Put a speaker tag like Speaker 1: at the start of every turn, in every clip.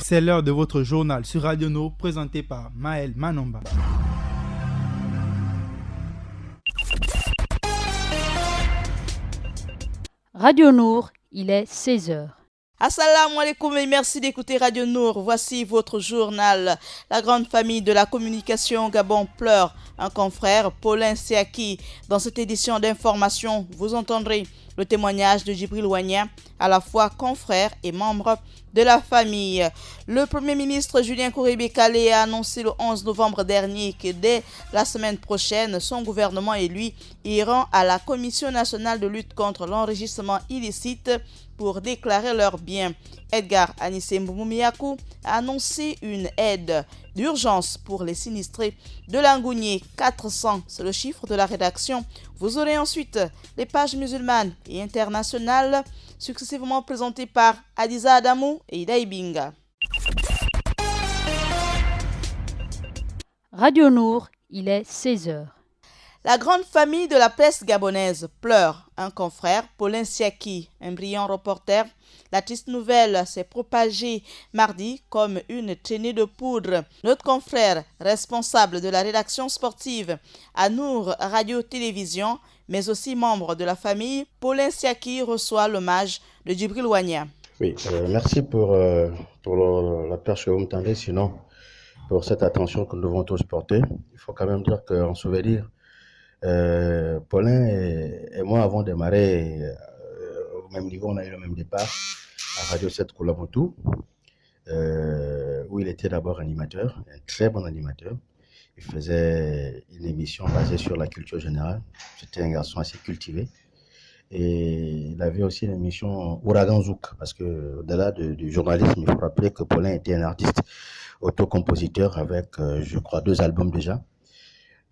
Speaker 1: C'est l'heure de votre journal sur Radio No, présenté par Maël Manomba.
Speaker 2: Radio Nour, il est 16h.
Speaker 3: Assalamu alaikum et merci d'écouter Radio Nour. Voici votre journal. La grande famille de la communication Gabon pleure. Un confrère, Paulin Siaki. Dans cette édition d'information, vous entendrez le témoignage de Djibril Ouagna, à la fois confrère et membre de la famille. Le Premier ministre Julien Kouribé-Kalé a annoncé le 11 novembre dernier que dès la semaine prochaine, son gouvernement et lui iront à la Commission nationale de lutte contre l'enregistrement illicite pour déclarer leurs biens. Edgar Anissé Mboumiakou a annoncé une aide d'urgence pour les sinistrés de Langounier. 400, c'est le chiffre de la rédaction. Vous aurez ensuite les pages musulmanes et internationales, successivement présentées par Adiza Adamou et Ida Ibinga.
Speaker 2: Radio Nour, il est 16h.
Speaker 3: La grande famille de la presse gabonaise pleure. Un confrère, Paulin Siaki, un brillant reporter. La triste nouvelle s'est propagée mardi comme une traînée de poudre. Notre confrère, responsable de la rédaction sportive à Nour Radio-Télévision, mais aussi membre de la famille, Paulin Siaki reçoit l'hommage de Djibril Ouagna.
Speaker 4: Oui, merci pour la perche que vous me tendez, sinon pour cette attention que nous devons tous porter. Il faut quand même dire qu'en souvenir, Paulin et moi avons démarré au même niveau, on a eu le même départ à Radio 7 Kulamotu, où il était d'abord animateur, un très bon animateur. Il faisait une émission basée sur la culture générale. C'était un garçon assez cultivé. Et il avait aussi une émission Ouragan Zouk, parce que au-delà du journalisme, il faut rappeler que Paulin était un artiste autocompositeur avec, je crois, 2 albums déjà.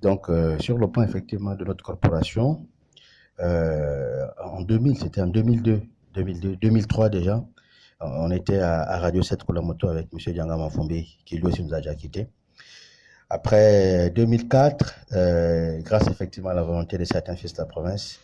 Speaker 4: Donc, sur le plan effectivement de notre corporation, en 2000, c'était en 2003 déjà, on était à Radio 7 Kulamoto avec M. Dianga Mafombe, qui lui aussi nous a déjà quittés. Après 2004, grâce effectivement à la volonté de certains fils de la province,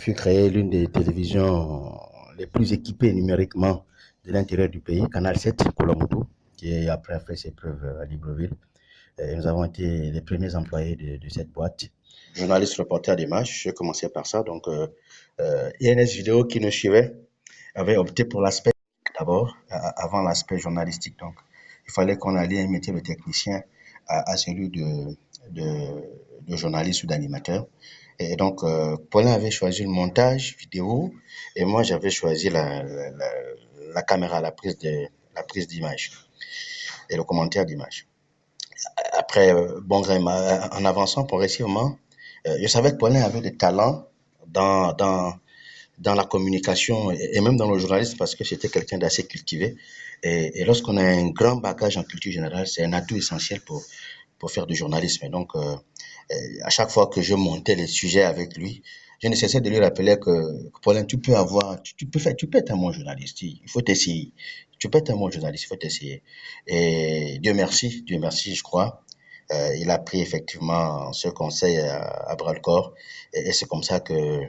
Speaker 4: fut créée l'une des télévisions les plus équipées numériquement de l'intérieur du pays, Canal 7 Kulamoto, qui après a fait ses preuves à Libreville. Et nous avons été les premiers employés de cette boîte. Journaliste, reporter d'images, j'ai commencé par ça. Donc, INS Vidéo qui nous suivait avait opté pour l'aspect d'abord, avant l'aspect journalistique. Donc, il fallait qu'on allie un métier de technicien à celui de journaliste ou d'animateur. Et donc, Paulin avait choisi le montage vidéo et moi, j'avais choisi la caméra, la prise d'image et le commentaire d'image. Après, en avançant progressivement, je savais que Paulin avait des talents dans la communication et même dans le journalisme parce que c'était quelqu'un d'assez cultivé. Et lorsqu'on a un grand bagage en culture générale, c'est un atout essentiel pour faire du journalisme. Et donc, à chaque fois que je montais les sujets avec lui, je ne cessais de lui rappeler que Paulin, tu peux être un bon journaliste. Il faut t'essayer. Tu peux être un bon journaliste, il faut t'essayer. Et Dieu merci, je crois. Il a pris effectivement ce conseil à bras le corps. Et c'est comme ça que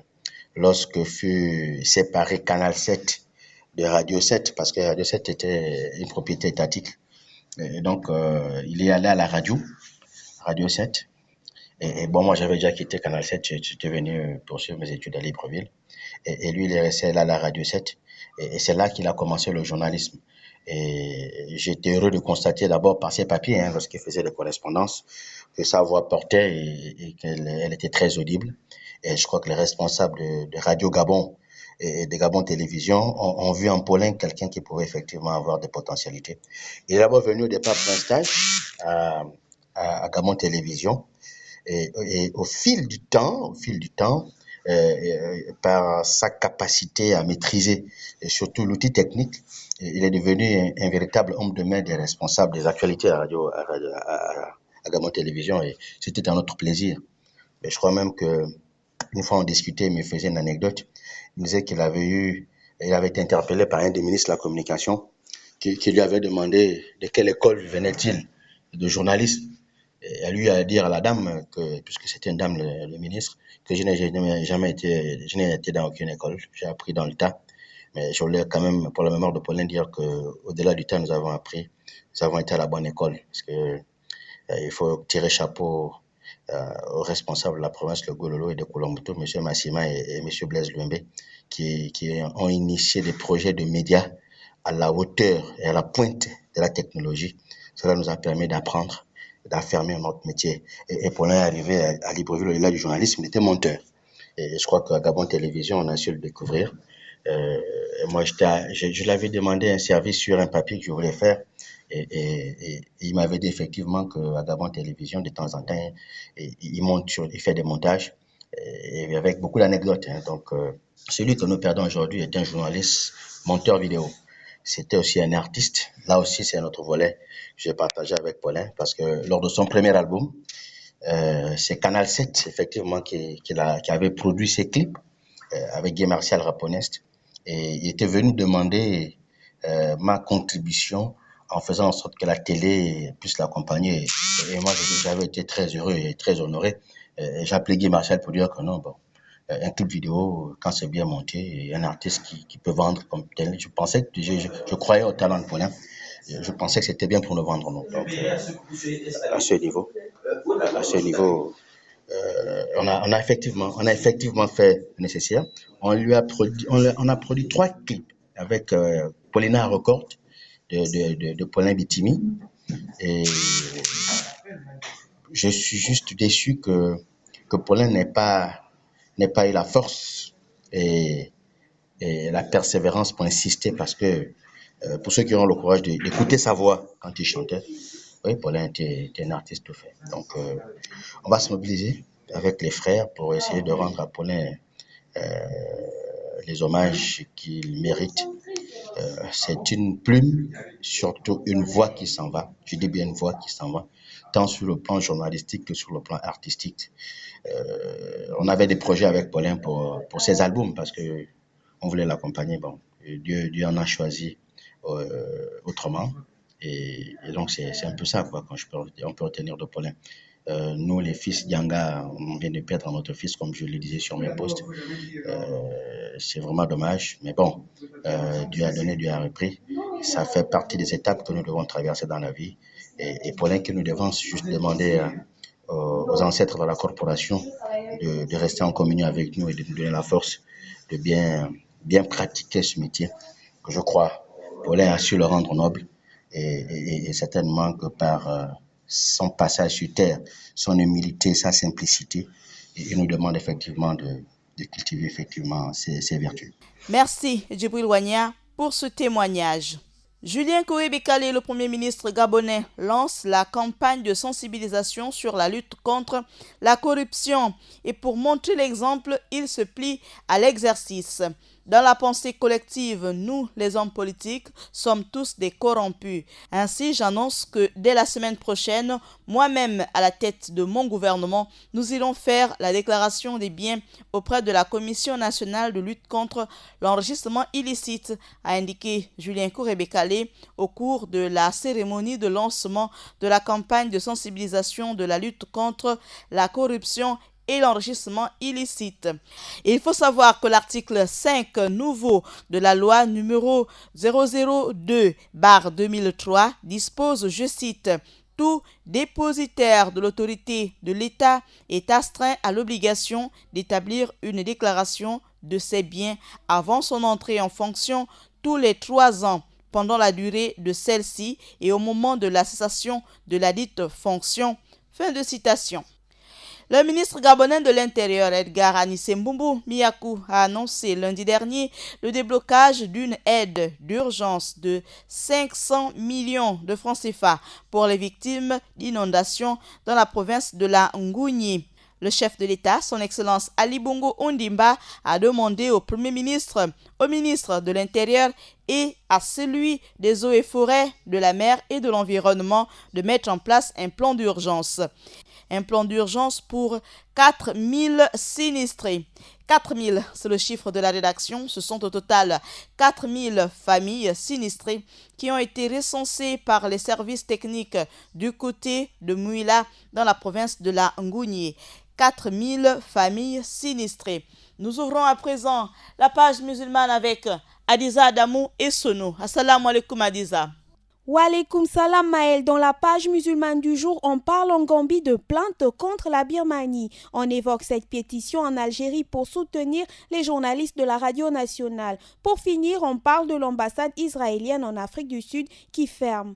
Speaker 4: lorsque fut séparé Canal 7 de Radio 7, parce que Radio 7 était une propriété étatique, et donc il est allé à la Radio 7. Et bon, moi j'avais déjà quitté Canal 7, j'étais venu poursuivre mes études à Libreville. Et lui, il est resté là à la Radio 7. Et c'est là qu'il a commencé le journalisme. Et j'étais heureux de constater d'abord par ses papiers, lorsqu'il faisait des correspondances, que sa voix portait et qu'elle était très audible. Et je crois que les responsables de Radio Gabon et de Gabon Télévision ont vu en Paulin quelqu'un qui pouvait effectivement avoir des potentialités. Il est d'abord venu au départ pour un stage à Gabon Télévision. Et au fil du temps, par sa capacité à maîtriser et surtout l'outil technique, il est devenu un véritable homme de main des responsables des actualités à Gabon Télévision et c'était un autre plaisir. Mais je crois même que une fois on discutait, il me faisait une anecdote. Il disait il avait été interpellé par un des ministres de la communication qui lui avait demandé de quelle école venait-il de journalisme. Et elle lui a dit à la dame, puisque c'était une dame, le ministre, que je n'ai été dans aucune école. J'ai appris dans le tas. Mais je voulais quand même, pour la mémoire de Paulin, dire qu'au-delà du temps, nous avons appris, nous avons été à la bonne école. Parce que il faut tirer chapeau aux responsables de la province, le Gololo et de Kolombuto, M. Massima et M. Blaise Luembe, qui ont initié des projets de médias à la hauteur et à la pointe de la technologie. Cela nous a permis d'apprendre, d'affirmer notre métier. Et Paulin est arrivé à Libreville, au-delà du journalisme, il était monteur. Et je crois qu'à Gabon Télévision, on a su le découvrir. Et moi, je l'avais demandé un service sur un papier que je voulais faire. Et il m'avait dit effectivement qu'à Gabon Télévision, de temps en temps, il fait des montages et avec beaucoup d'anecdotes. Donc, celui que nous perdons aujourd'hui est un journaliste, monteur vidéo. C'était aussi un artiste. Là aussi, c'est un autre volet que j'ai partagé avec Paulin parce que lors de son premier album, c'est Canal 7, effectivement, qui avait produit ses clips avec Guy Martial Raponest. Et il était venu demander ma contribution en faisant en sorte que la télé puisse l'accompagner. Et moi, j'avais été très heureux et très honoré. J'ai appelé Guy Martial pour dire que non, bon, un clip vidéo, quand c'est bien monté, et un artiste qui peut vendre comme tel. Je pensais que je croyais au talent de Paulin. Je pensais que c'était bien pour nous vendre. Donc, à ce niveau, on a effectivement fait le nécessaire. On a produit 3 clips avec Paulina Record de Paulin Bitimi. Et je suis juste déçu que Paulin n'ait pas eu la force et la persévérance pour insister parce que pour ceux qui auront le courage d'écouter sa voix quand il chantait, oui, Paulin était un artiste tout fait. Donc, on va se mobiliser avec les frères pour essayer de rendre à Paulin les hommages qu'il mérite. C'est une plume, surtout une voix qui s'en va. Je dis bien une voix qui s'en va, tant sur le plan journalistique que sur le plan artistique. On avait des projets avec Paulin pour ses albums parce que on voulait l'accompagner. Bon, Dieu en a choisi autrement. Et donc, c'est un peu ça, quoi, on peut retenir de Paulin. Nous, les fils Yanga, on vient de perdre notre fils, comme je le disais sur mes posts. C'est vraiment dommage. Mais bon, Dieu a donné, Dieu a repris. Ça fait partie des étapes que nous devons traverser dans la vie. Et Paulin, que nous devons juste demander aux ancêtres de la corporation de rester en communion avec nous et de nous donner la force de bien pratiquer ce métier. Je crois, Paulin a su le rendre noble. Et certainement que par son passage sur terre, son humilité, sa simplicité, il nous demande effectivement de cultiver effectivement ses vertus.
Speaker 3: Merci Djibril Wagna pour ce témoignage. Julien Koé-Bekale, le Premier ministre gabonais, lance la campagne de sensibilisation sur la lutte contre la corruption et pour montrer l'exemple, il se plie à l'exercice. Dans la pensée collective, nous, les hommes politiques, sommes tous des corrompus. Ainsi, j'annonce que dès la semaine prochaine, moi-même à la tête de mon gouvernement, nous irons faire la déclaration des biens auprès de la Commission nationale de lutte contre l'enregistrement illicite, a indiqué Julien Koé-Bekale au cours de la cérémonie de lancement de la campagne de sensibilisation de la lutte contre la corruption et l'enregistrement illicite. Il faut savoir que l'article 5 nouveau de la loi numéro 002/2003 dispose, je cite, « Tout dépositaire de l'autorité de l'État est astreint à l'obligation d'établir une déclaration de ses biens avant son entrée en fonction tous les 3 ans pendant la durée de celle-ci et au moment de la cessation de la dite fonction. » Fin de citation. Le ministre gabonais de l'Intérieur, Edgar Anissé-Mboumbou Miakou, a annoncé lundi dernier le déblocage d'une aide d'urgence de 500 millions de francs CFA pour les victimes d'inondations dans la province de la Ngouni. Le chef de l'État, son Excellence Ali Bongo Ondimba, a demandé au Premier ministre, au ministre de l'Intérieur et à celui des eaux et forêts, de la mer et de l'environnement de mettre en place un plan d'urgence. Un plan d'urgence pour 4000 sinistrés. 4000, c'est le chiffre de la rédaction. Ce sont au total 4000 familles sinistrées qui ont été recensées par les services techniques du côté de Mouila dans la province de la Ngouni. 4000 familles sinistrées. Nous ouvrons à présent la page musulmane avec Adiza Adamou et Sono. Assalamu alaikum Adiza.
Speaker 5: Walaikum salam Maël. Dans la page musulmane du jour, on parle en Gambie de plainte contre la Birmanie. On évoque cette pétition en Algérie pour soutenir les journalistes de la radio nationale. Pour finir, on parle de l'ambassade israélienne en Afrique du Sud qui ferme.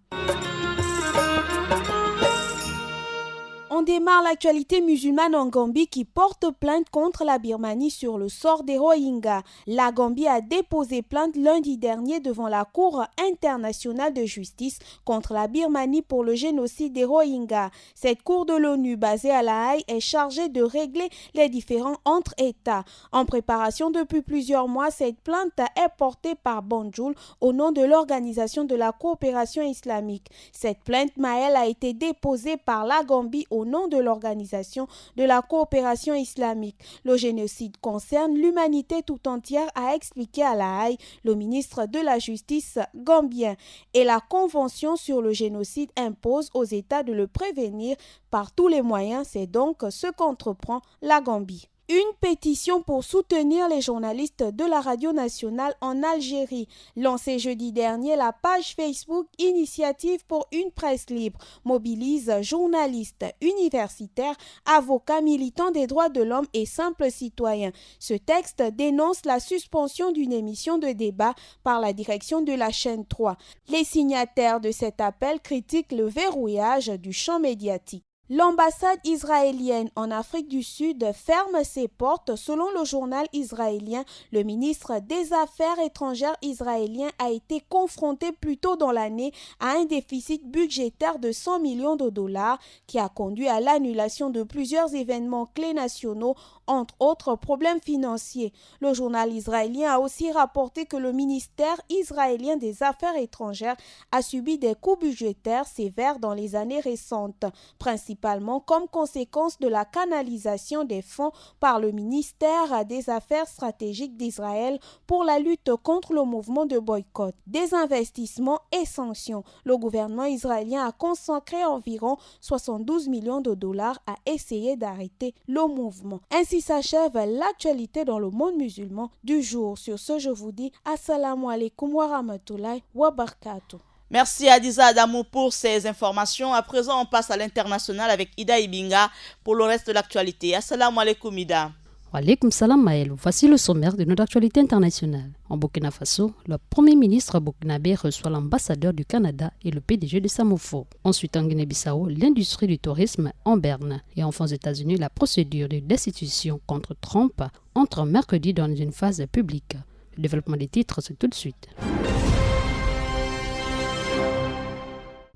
Speaker 5: On démarre l'actualité musulmane en Gambie qui porte plainte contre la Birmanie sur le sort des Rohingyas. La Gambie a déposé plainte lundi dernier devant la Cour internationale de justice contre la Birmanie pour le génocide des Rohingyas. Cette cour de l'ONU basée à La Haye est chargée de régler les différends entre États. En préparation depuis plusieurs mois, cette plainte est portée par Banjul au nom de l'Organisation de la coopération islamique. Cette plainte, Maël, a été déposée par la Gambie au nom de l'Organisation de la coopération islamique. Le génocide concerne l'humanité tout entière, a expliqué à La Haye le ministre de la Justice gambien. Et la Convention sur le génocide impose aux États de le prévenir par tous les moyens. C'est donc ce qu'entreprend la Gambie. Une pétition pour soutenir les journalistes de la radio nationale en Algérie. Lancée jeudi dernier, la page Facebook Initiative pour une presse libre mobilise journalistes, universitaires, avocats, militants des droits de l'homme et simples citoyens. Ce texte dénonce la suspension d'une émission de débat par la direction de la chaîne 3. Les signataires de cet appel critiquent le verrouillage du champ médiatique. L'ambassade israélienne en Afrique du Sud ferme ses portes. Selon le journal israélien, le ministre des Affaires étrangères israélien a été confronté plus tôt dans l'année à un déficit budgétaire de 100 millions de dollars qui a conduit à l'annulation de plusieurs événements clés nationaux, entre autres problèmes financiers. Le journal israélien a aussi rapporté que le ministère israélien des Affaires étrangères a subi des coûts budgétaires sévères dans les années récentes, principalement comme conséquence de la canalisation des fonds par le ministère des Affaires stratégiques d'Israël pour la lutte contre le mouvement de boycott, désinvestissement et sanctions. Le gouvernement israélien a consacré environ 72 millions de dollars à essayer d'arrêter le mouvement. Ainsi s'achève l'actualité dans le monde musulman du jour. Sur ce, je vous dis Assalamu alaikum wa rahmatullahi wa barakatuh.
Speaker 3: Merci Adiza Adamou pour ces informations. À présent, on passe à l'international avec Ida Ibinga pour le reste de l'actualité. Assalamu alaikum Ida.
Speaker 2: Walaikum salam Maël. Voici le sommaire de notre actualité internationale. En Burkina Faso, le premier ministre burkinabé reçoit l'ambassadeur du Canada et le PDG de Samofo. Ensuite, en Guinée-Bissau, l'industrie du tourisme en berne. Et enfin aux États-Unis, la procédure de destitution contre Trump entre mercredi dans une phase publique. Le développement des titres, c'est tout de suite.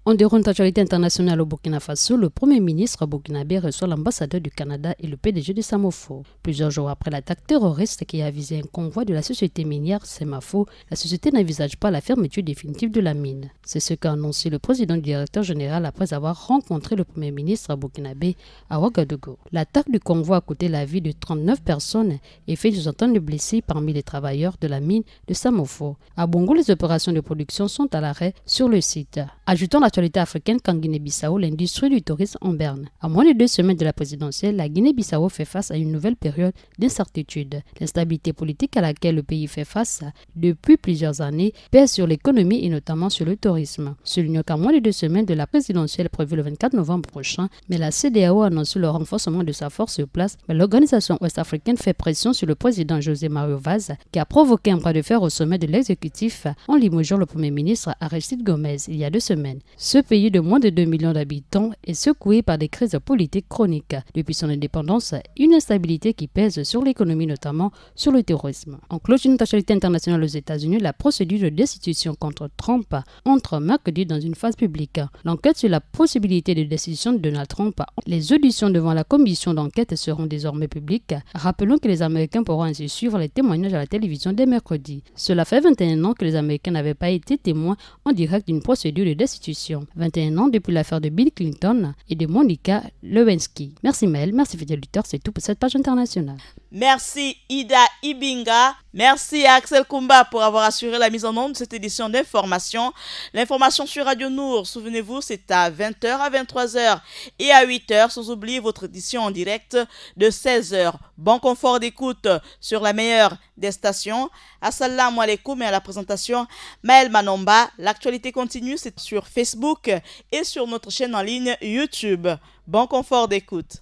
Speaker 2: En déroule l'actualité internationale au Burkina Faso, le premier ministre burkinabé reçoit l'ambassadeur du Canada et le PDG de Samofo. Plusieurs jours après l'attaque terroriste qui a visé un convoi de la société minière Semafo, la société n'envisage pas la fermeture définitive de la mine. C'est ce qu'a annoncé le président du directeur général après avoir rencontré le premier ministre burkinabé à Ouagadougou. L'attaque du convoi a coûté la vie de 39 personnes et fait 60 de blessés parmi les travailleurs de la mine de Samofo. À Bongo, les opérations de production sont à l'arrêt sur le site. Ajoutons l'actualité africaine qu'en Guinée-Bissau, l'industrie du tourisme en berne. À moins de 2 semaines de la présidentielle, la Guinée-Bissau fait face à une nouvelle période d'incertitude. L'instabilité politique à laquelle le pays fait face depuis plusieurs années pèse sur l'économie et notamment sur le tourisme. Soulignons qu'à moins de 2 semaines de la présidentielle prévue le 24 novembre prochain, mais la CEDEAO a annoncé le renforcement de sa force sur place, mais l'organisation ouest-africaine fait pression sur le président José Mario Vaz qui a provoqué un bras de fer au sommet de l'exécutif en limogeant le premier ministre Aristide Gomez il y a 2 semaines. Ce pays de moins de 2 millions d'habitants est secoué par des crises politiques chroniques. Depuis son indépendance, une instabilité qui pèse sur l'économie, notamment sur le terrorisme. En clôture d'une actualité internationale aux États-Unis, la procédure de destitution contre Trump entre mercredi dans une phase publique. L'enquête sur la possibilité de destitution de Donald Trump, les auditions devant la commission d'enquête seront désormais publiques. Rappelons que les Américains pourront ainsi suivre les témoignages à la télévision dès mercredi. Cela fait 21 ans que les Américains n'avaient pas été témoins en direct d'une procédure de destitution. 21 ans depuis l'affaire de Bill Clinton et de Monica Lewinsky. Merci Maël, merci fidèles auditeurs, c'est tout pour cette page internationale.
Speaker 3: Merci Ida Ibinga. Merci à Axel Kumba pour avoir assuré la mise en onde de cette édition d'information. L'information sur Radio Nour, souvenez-vous, c'est à 20h à 23h et à 8h, sans oublier votre édition en direct de 16h. Bon confort d'écoute sur la meilleure des stations. Assalamu alaikum et à la présentation, Maël Manomba. L'actualité continue, c'est sur Facebook et sur notre chaîne en ligne YouTube. Bon confort d'écoute.